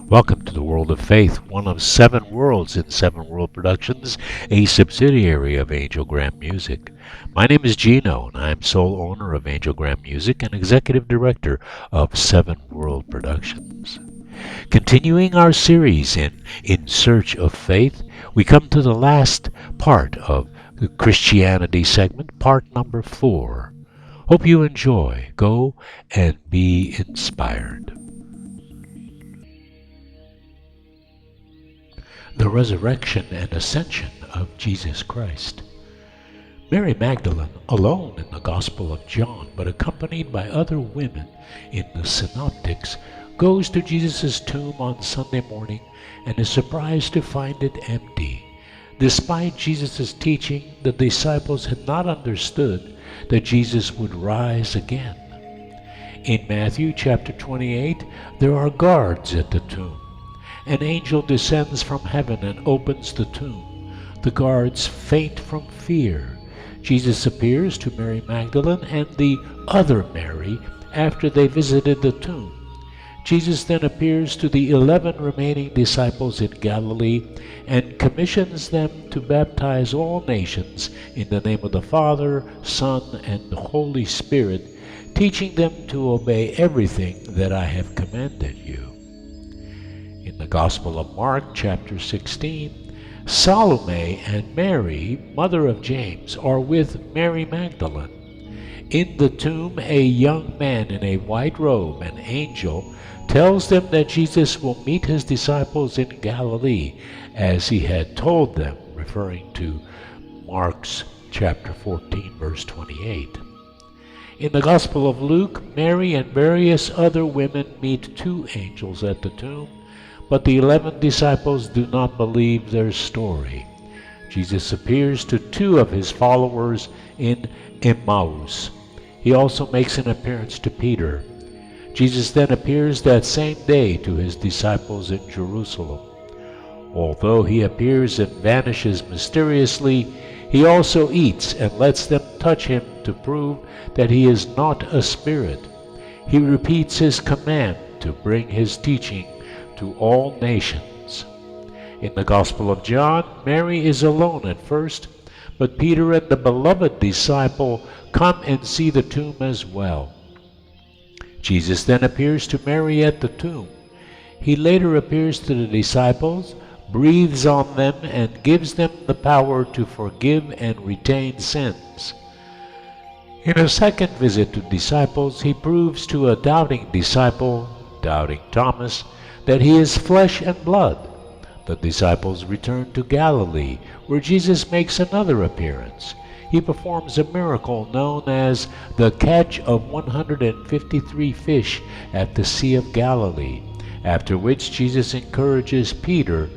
Welcome to the World of Faith, one of 7 worlds in 7 World Productions, a subsidiary of Angelgram Music. My name is Gino, and I am sole owner of Angelgram Music and executive director of 7 World Productions. Continuing our series In Search of Faith, we come to the last part of the Christianity segment, part number 4. Hope you enjoy. Go and be inspired. The resurrection and ascension of Jesus Christ. Mary Magdalene, alone in the Gospel of John, but accompanied by other women in the Synoptics, goes to Jesus' tomb on Sunday morning and is surprised to find it empty. Despite Jesus' teaching, the disciples had not understood that Jesus would rise again. In Matthew chapter 28, there are guards at the tomb. An angel descends from heaven and opens the tomb. The guards faint from fear. Jesus appears to Mary Magdalene and the other Mary after they visited the tomb. Jesus then appears to the 11 remaining disciples in Galilee and commissions them to baptize all nations in the name of the Father, Son, and the Holy Spirit, teaching them to obey everything that I have commanded you. In the Gospel of Mark, chapter 16, Salome and Mary, mother of James, are with Mary Magdalene. In the tomb, a young man in a white robe, an angel, tells them that Jesus will meet his disciples in Galilee, as he had told them, referring to Mark's chapter 14, verse 28. In the Gospel of Luke, Mary and various other women meet 2 angels at the tomb, but the 11 disciples do not believe their story. Jesus appears to 2 of his followers in Emmaus. He also makes an appearance to Peter. Jesus then appears that same day to his disciples in Jerusalem. Although he appears and vanishes mysteriously, he also eats and lets them touch him to prove that he is not a spirit. He repeats his command to bring his teaching to all nations. In the Gospel of John, Mary is alone at first, but Peter and the beloved disciple come and see the tomb as well. Jesus then appears to Mary at the tomb. He later appears to the disciples, breathes on them, and gives them the power to forgive and retain sins. In a second visit to disciples, he proves to a doubting disciple, doubting Thomas, that he is flesh and blood. The disciples return to Galilee, where Jesus makes another appearance. He performs a miracle known as the catch of 153 fish at the Sea of Galilee, after which Jesus encourages Peter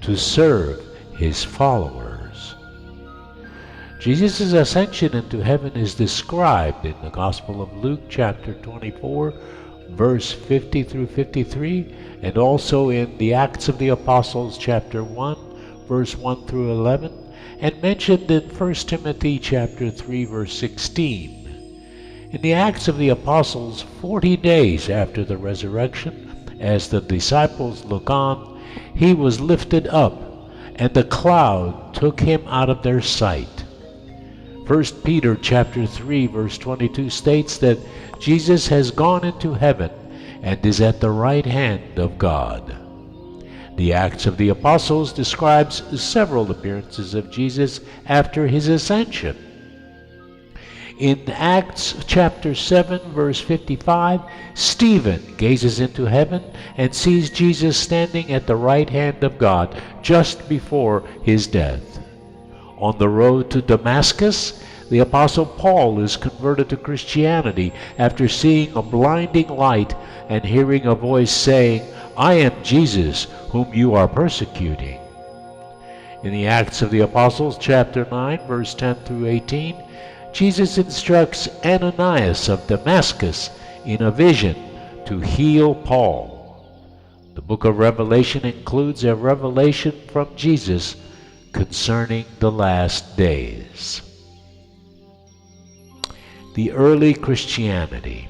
to serve his followers. Jesus' ascension into heaven is described in the Gospel of Luke chapter 24, verse 50 through 53, and also in the Acts of the Apostles chapter 1, verse 1 through 11, and mentioned in 1 Timothy chapter 3, verse 16. In the Acts of the Apostles, 40 days after the resurrection, as the disciples look on, he was lifted up, and the cloud took him out of their sight. 1 Peter chapter 3, verse 22 states that Jesus has gone into heaven and is at the right hand of God. The Acts of the Apostles describes several appearances of Jesus after his ascension. In Acts chapter 7, verse 55, Stephen gazes into heaven and sees Jesus standing at the right hand of God just before his death. On the road to Damascus, the Apostle Paul is converted to Christianity after seeing a blinding light and hearing a voice saying, "I am Jesus, whom you are persecuting." In the Acts of the Apostles, chapter 9, verse 10 through 18, Jesus instructs Ananias of Damascus in a vision to heal Paul. The book of Revelation includes a revelation from Jesus concerning the last days. The early Christianity.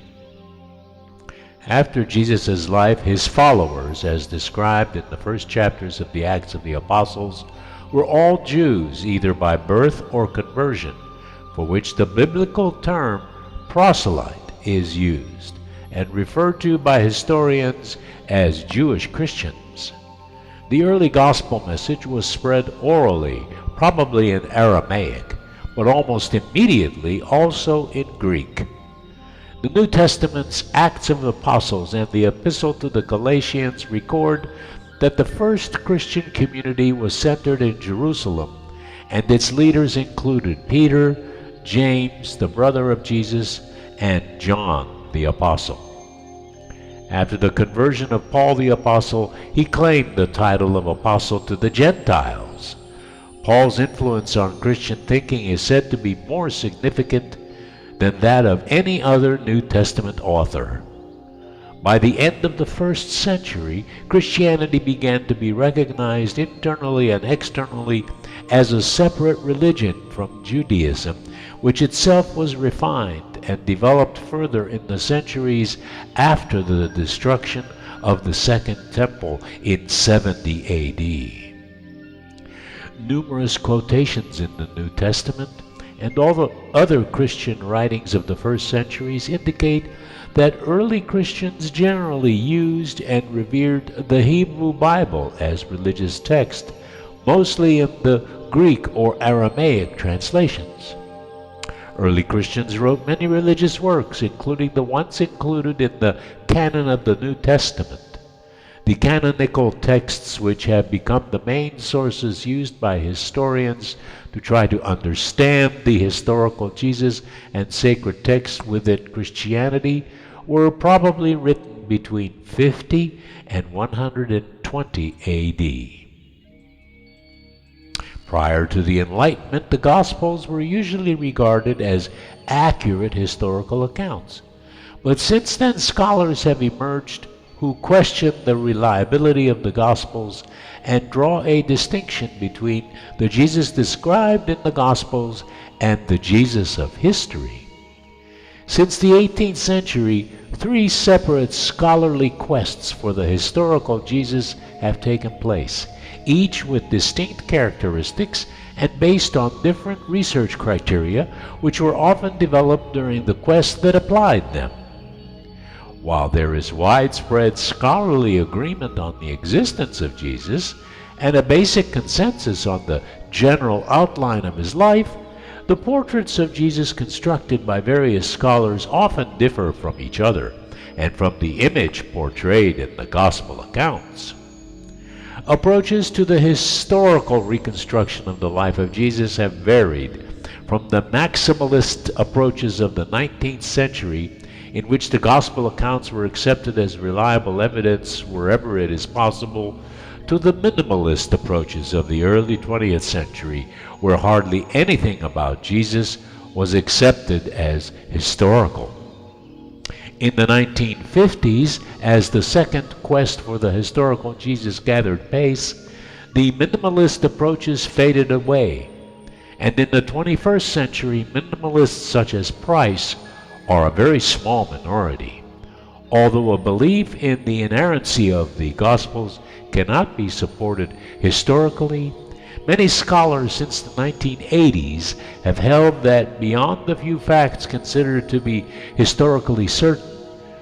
After Jesus' life, his followers, as described in the first chapters of the Acts of the Apostles, were all Jews, either by birth or conversion, for which the biblical term proselyte is used, and referred to by historians as Jewish Christians. The early gospel message was spread orally, probably in Aramaic, but almost immediately also in Greek. The New Testament's Acts of the Apostles and the Epistle to the Galatians record that the first Christian community was centered in Jerusalem, and its leaders included Peter, James, the brother of Jesus, and John the Apostle. After the conversion of Paul the Apostle, he claimed the title of Apostle to the Gentiles. Paul's influence on Christian thinking is said to be more significant than that of any other New Testament author. By the end of the first century, Christianity began to be recognized internally and externally as a separate religion from Judaism, which itself was refined and developed further in the centuries after the destruction of the Second Temple in 70 A.D. Numerous quotations in the New Testament and all the other Christian writings of the first centuries indicate that early Christians generally used and revered the Hebrew Bible as religious text, mostly in the Greek or Aramaic translations. Early Christians wrote many religious works, including the ones included in the canon of the New Testament. The canonical texts, which have become the main sources used by historians to try to understand the historical Jesus and sacred texts within Christianity, were probably written between 50 and 120 A.D. Prior to the Enlightenment, the Gospels were usually regarded as accurate historical accounts. But since then, scholars have emerged who question the reliability of the Gospels and draw a distinction between the Jesus described in the Gospels and the Jesus of history. Since the 18th century, three separate scholarly quests for the historical Jesus have taken place, each with distinct characteristics and based on different research criteria, which were often developed during the quest that applied them. While there is widespread scholarly agreement on the existence of Jesus and a basic consensus on the general outline of his life, the portraits of Jesus constructed by various scholars often differ from each other and from the image portrayed in the Gospel accounts. Approaches to the historical reconstruction of the life of Jesus have varied from the maximalist approaches of the 19th century, in which the Gospel accounts were accepted as reliable evidence wherever it is possible, to the minimalist approaches of the early 20th century, where hardly anything about Jesus was accepted as historical. In the 1950s, as the second quest for the historical Jesus gathered pace, the minimalist approaches faded away, and in the 21st century, minimalists such as Price are a very small minority. Although a belief in the inerrancy of the Gospels cannot be supported historically, many scholars since the 1980s have held that beyond the few facts considered to be historically certain,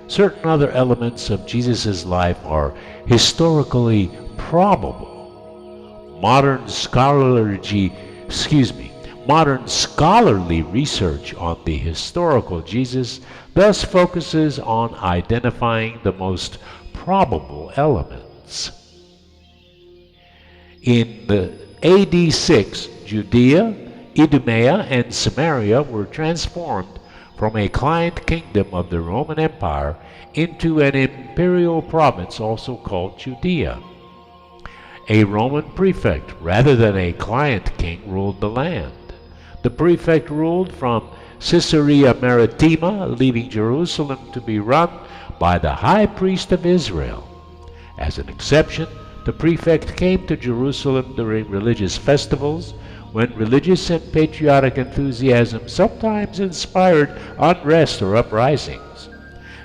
certain other elements of Jesus' life are historically probable. Modern scholarly research on the historical Jesus thus focuses on identifying the most probable elements. In the AD 6, Judea, Idumea, and Samaria were transformed from a client kingdom of the Roman Empire into an imperial province also called Judea. A Roman prefect rather than a client king ruled the land. The prefect ruled from Caesarea Maritima, leaving Jerusalem to be run by the high priest of Israel. As an exception, the prefect came to Jerusalem during religious festivals, when religious and patriotic enthusiasm sometimes inspired unrest or uprisings.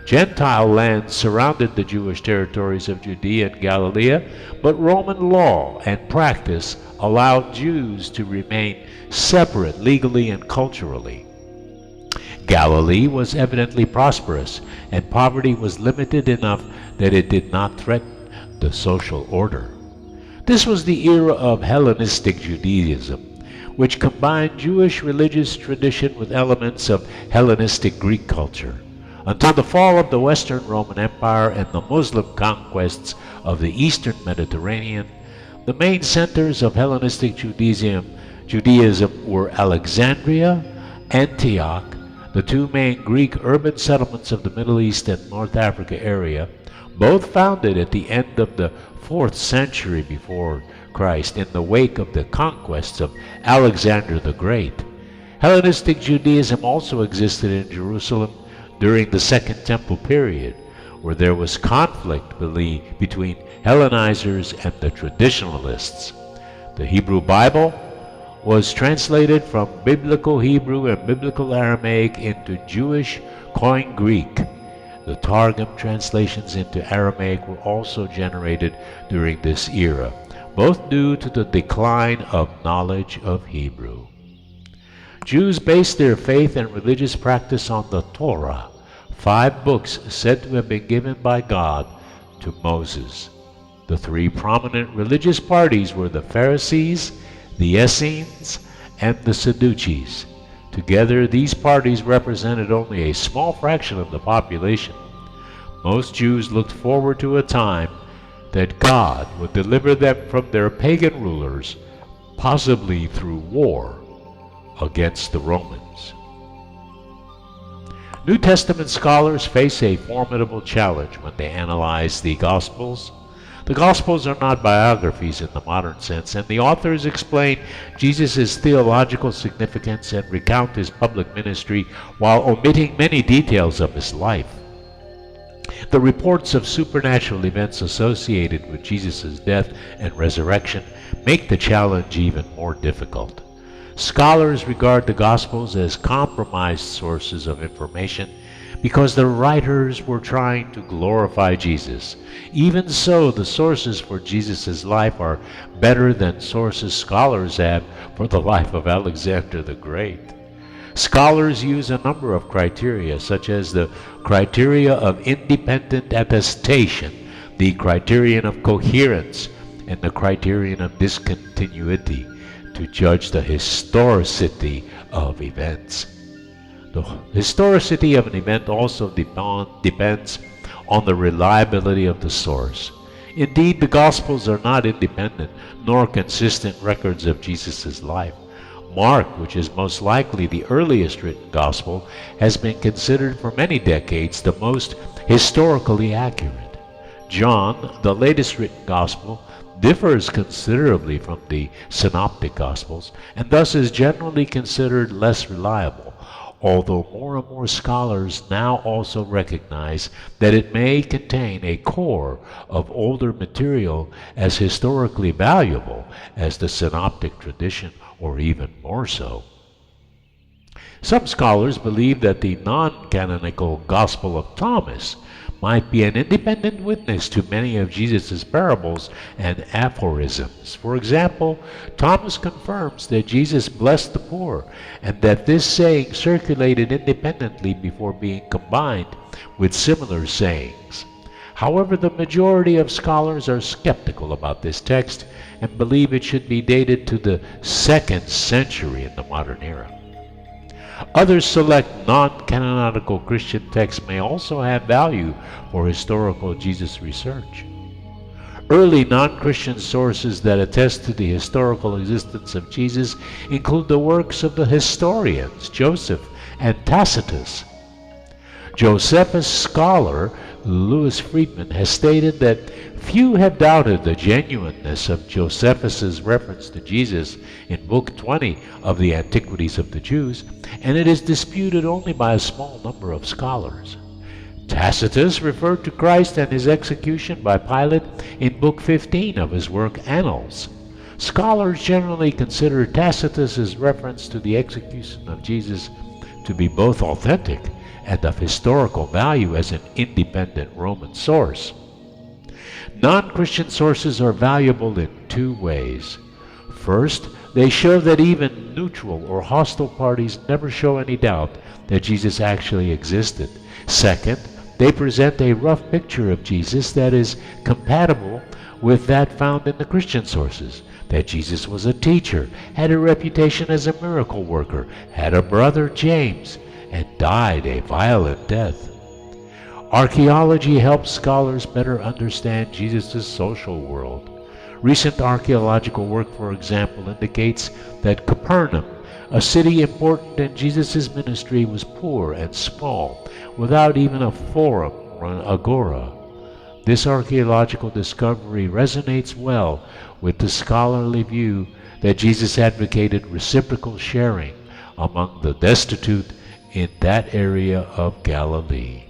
Gentile lands surrounded the Jewish territories of Judea and Galilee, but Roman law and practice allowed Jews to remain separate legally and culturally. Galilee was evidently prosperous, and poverty was limited enough that it did not threaten the social order. This was the era of Hellenistic Judaism, which combined Jewish religious tradition with elements of Hellenistic Greek culture. Until the fall of the Western Roman Empire and the Muslim conquests of the Eastern Mediterranean, the main centers of Hellenistic Judaism were Alexandria, Antioch, the two main Greek urban settlements of the Middle East and North Africa area, both founded at the end of the 4th century before Christ in the wake of the conquests of Alexander the Great. Hellenistic Judaism also existed in Jerusalem during the Second Temple period, where there was conflict between Hellenizers and the traditionalists. The Hebrew Bible was translated from Biblical Hebrew and Biblical Aramaic into Jewish Koine Greek. The Targum translations into Aramaic were also generated during this era, both due to the decline of knowledge of Hebrew. Jews based their faith and religious practice on the Torah, 5 books said to have been given by God to Moses. The 3 prominent religious parties were the Pharisees, the Essenes, and the Sadducees. Together, these parties represented only a small fraction of the population. Most Jews looked forward to a time that God would deliver them from their pagan rulers, possibly through war against the Romans. New Testament scholars face a formidable challenge when they analyze the Gospels. The Gospels are not biographies in the modern sense, and the authors explain Jesus' theological significance and recount his public ministry while omitting many details of his life. The reports of supernatural events associated with Jesus' death and resurrection make the challenge even more difficult. Scholars regard the Gospels as compromised sources of information because the writers were trying to glorify Jesus. Even so, the sources for Jesus' life are better than sources scholars have for the life of Alexander the Great. Scholars use a number of criteria, such as the criteria of independent attestation, the criterion of coherence, and the criterion of discontinuity, to judge the historicity of events. The historicity of an event also depends on the reliability of the source. Indeed, the Gospels are not independent nor consistent records of Jesus' life. Mark, which is most likely the earliest written Gospel, has been considered for many decades the most historically accurate. John, the latest written Gospel, differs considerably from the Synoptic Gospels and thus is generally considered less reliable, although more and more scholars now also recognize that it may contain a core of older material as historically valuable as the Synoptic tradition, or even more so. Some scholars believe that the non-canonical Gospel of Thomas might be an independent witness to many of Jesus' parables and aphorisms. For example, Thomas confirms that Jesus blessed the poor, and that this saying circulated independently before being combined with similar sayings. However, the majority of scholars are skeptical about this text and believe it should be dated to the 2nd century in the modern era. Others select non-canonical Christian texts may also have value for historical Jesus research. Early non-Christian sources that attest to the historical existence of Jesus include the works of the historians Joseph and Tacitus. Josephus scholar Louis Friedman has stated that few have doubted the genuineness of Josephus's reference to Jesus in Book 20 of the Antiquities of the Jews, and it is disputed only by a small number of scholars. Tacitus referred to Christ and his execution by Pilate in Book 15 of his work Annals. Scholars generally consider Tacitus's reference to the execution of Jesus to be both authentic and of historical value as an independent Roman source. Non-Christian sources are valuable in two ways. First, they show that even neutral or hostile parties never show any doubt that Jesus actually existed. Second, they present a rough picture of Jesus that is compatible with that found in the Christian sources, that Jesus was a teacher, had a reputation as a miracle worker, had a brother James, and died a violent death. Archaeology helps scholars better understand Jesus' social world. Recent archaeological work, for example, indicates that Capernaum, a city important in Jesus' ministry, was poor and small, without even a forum or an agora. This archaeological discovery resonates well with the scholarly view that Jesus advocated reciprocal sharing among the destitute in that area of Galilee.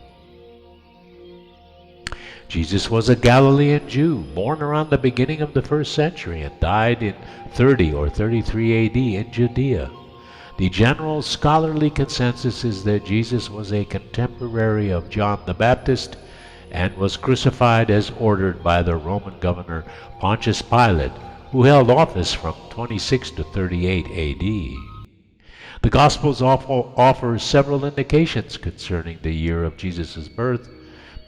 Jesus was a Galilean Jew, born around the beginning of the 1st century and died in 30 or 33 AD in Judea. The general scholarly consensus is that Jesus was a contemporary of John the Baptist and was crucified as ordered by the Roman governor Pontius Pilate, who held office from 26 to 38 AD. The Gospels offer several indications concerning the year of Jesus' birth.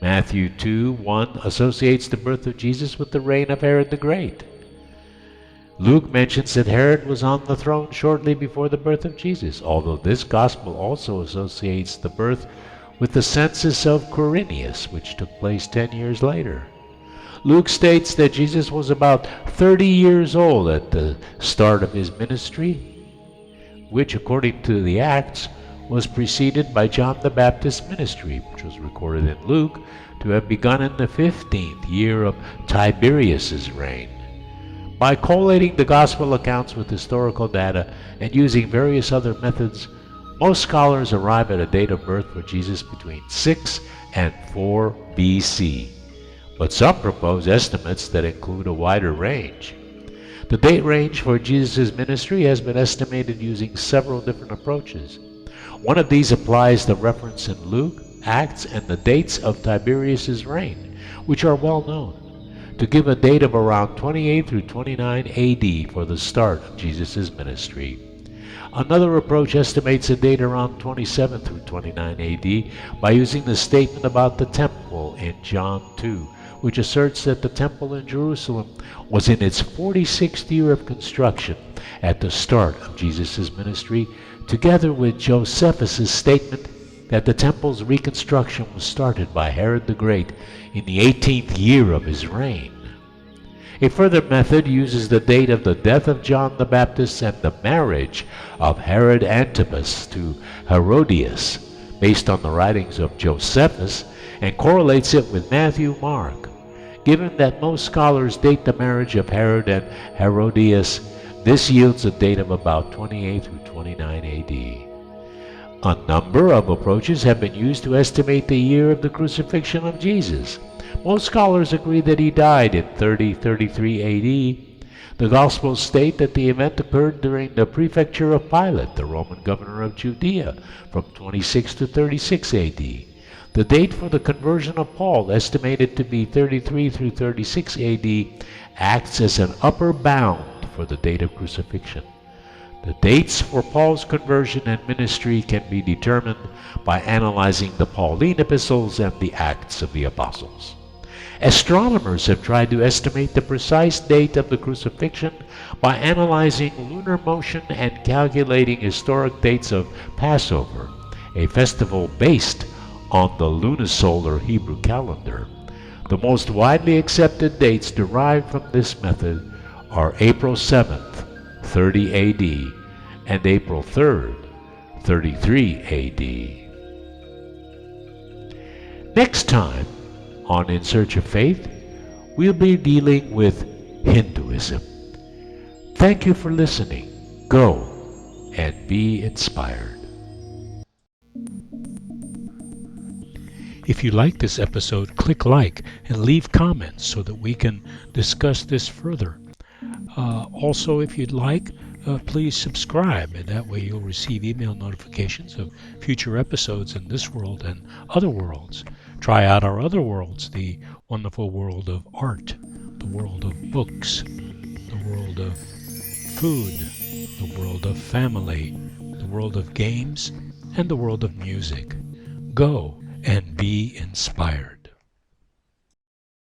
Matthew 2:1 associates the birth of Jesus with the reign of Herod the Great. Luke mentions that Herod was on the throne shortly before the birth of Jesus, although this Gospel also associates the birth with the census of Quirinius, which took place 10 years later. Luke states that Jesus was about 30 years old at the start of his ministry, which, according to the Acts, was preceded by John the Baptist's ministry, which was recorded in Luke to have begun in the 15th year of Tiberius's reign. By collating the Gospel accounts with historical data and using various other methods, most scholars arrive at a date of birth for Jesus between 6 and 4 BC, but some propose estimates that include a wider range. The date range for Jesus' ministry has been estimated using several different approaches. One of these applies the reference in Luke, Acts, and the dates of Tiberius's reign, which are well known, to give a date of around 28 through 29 AD for the start of Jesus' ministry. Another approach estimates a date around 27 through 29 AD by using the statement about the temple in John 2, which asserts that the temple in Jerusalem was in its 46th year of construction at the start of Jesus' ministry, together with Josephus' statement that the temple's reconstruction was started by Herod the Great in the 18th year of his reign. A further method uses the date of the death of John the Baptist and the marriage of Herod Antipas to Herodias, based on the writings of Josephus, and correlates it with Matthew, Mark. Given that most scholars date the marriage of Herod and Herodias, this yields a date of about 28 through 29 AD. A number of approaches have been used to estimate the year of the crucifixion of Jesus. Most scholars agree that he died in 30-33 AD. The Gospels state that the event occurred during the prefecture of Pilate, the Roman governor of Judea, from 26 to 36 AD. The date for the conversion of Paul, estimated to be 33 through 36 AD, acts as an upper bound for the date of crucifixion. The dates for Paul's conversion and ministry can be determined by analyzing the Pauline epistles and the Acts of the Apostles. Astronomers have tried to estimate the precise date of the crucifixion by analyzing lunar motion and calculating historic dates of Passover, a festival based on the lunisolar Hebrew calendar. The most widely accepted dates derived from this method are April 7th, 30 AD, and April 3rd, 33 AD. Next time on In Search of Faith, we'll be dealing with Hinduism. Thank you for listening. Go and be inspired. If you like this episode, click like and leave comments so that we can discuss this further. Also, if you'd like, please subscribe, and that way you'll receive email notifications of future episodes in this world and other worlds. Try out our other worlds, the wonderful world of art, the world of books, the world of food, the world of family, the world of games, and the world of music. Go and be inspired.